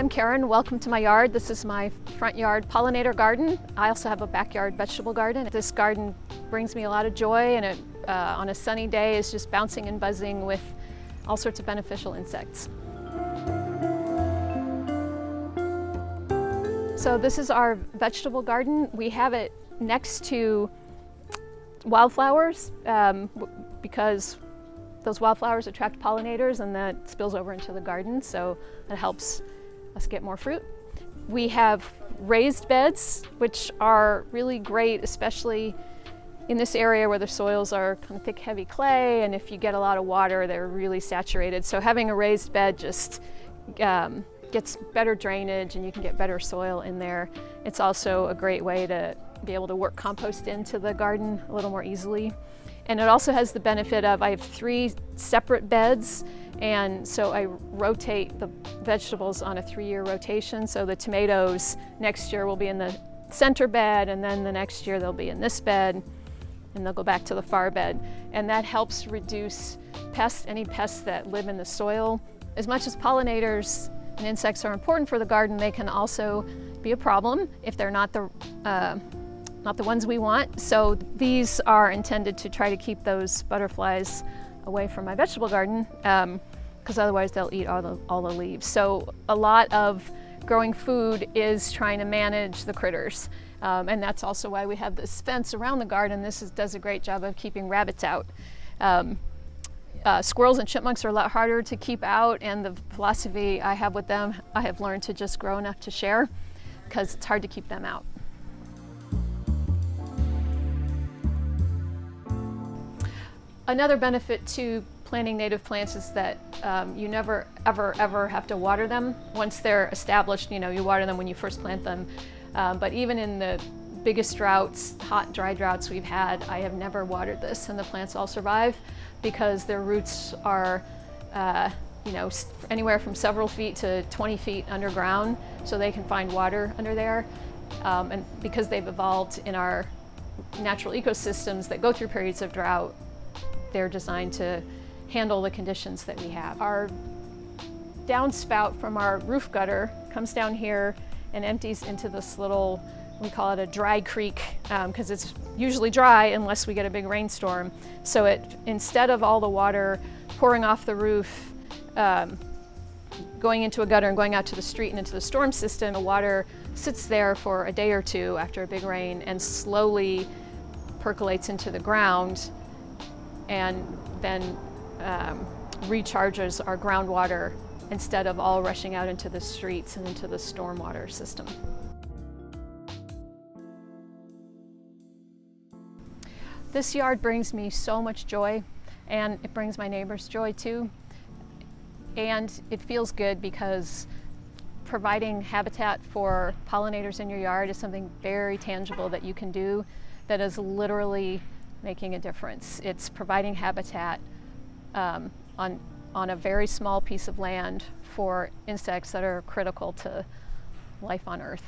I'm Karen. Welcome to my yard. This is my front yard pollinator garden. I also have a backyard vegetable garden. This garden brings me a lot of joy, and it, on a sunny day, is just bouncing and buzzing with all sorts of beneficial insects. So this is our vegetable garden. We have it next to wildflowers because those wildflowers attract pollinators, and that spills over into the garden, so it helps us get more fruit. We have raised beds, which are really great, especially in this area where the soils are kind of thick, heavy clay, and if you get a lot of water, they're really saturated. So having a raised bed just gets better drainage, and you can get better soil in there. It's also a great way to be able to work compost into the garden a little more easily. And it also has the benefit of, I have 3 separate beds, and so I rotate the vegetables on a 3-year rotation. So the tomatoes next year will be in the center bed, and then the next year they'll be in this bed, and they'll go back to the far bed. And that helps reduce pests, any pests that live in the soil. As much as pollinators and insects are important for the garden, they can also be a problem if they're not the ones we want. So these are intended to try to keep those butterflies away from my vegetable garden, because otherwise they'll eat all the leaves. So a lot of growing food is trying to manage the critters. And that's also why we have this fence around the garden. This does a great job of keeping rabbits out. Squirrels and chipmunks are a lot harder to keep out, and the philosophy I have with them, I have learned to just grow enough to share, because it's hard to keep them out. Another benefit to planting native plants is that you never, ever have to water them. Once they're established, you water them when you first plant them. But even in the biggest droughts, hot, dry droughts we've had, I have never watered this, and the plants all survive because their roots are anywhere from several feet to 20 feet underground, so they can find water under there. And because they've evolved in our natural ecosystems that go through periods of drought, they're designed to handle the conditions that we have. Our downspout from our roof gutter comes down here and empties into this little, we call it a dry creek, because it's usually dry unless we get a big rainstorm. So instead of all the water pouring off the roof, going into a gutter and going out to the street and into the storm system, the water sits there for a day or two after a big rain and slowly percolates into the ground, and then recharges our groundwater instead of all rushing out into the streets and into the stormwater system. This yard brings me so much joy, and it brings my neighbors joy too. And it feels good because providing habitat for pollinators in your yard is something very tangible that you can do that is literally making a difference. It's providing habitat on a very small piece of land for insects that are critical to life on Earth.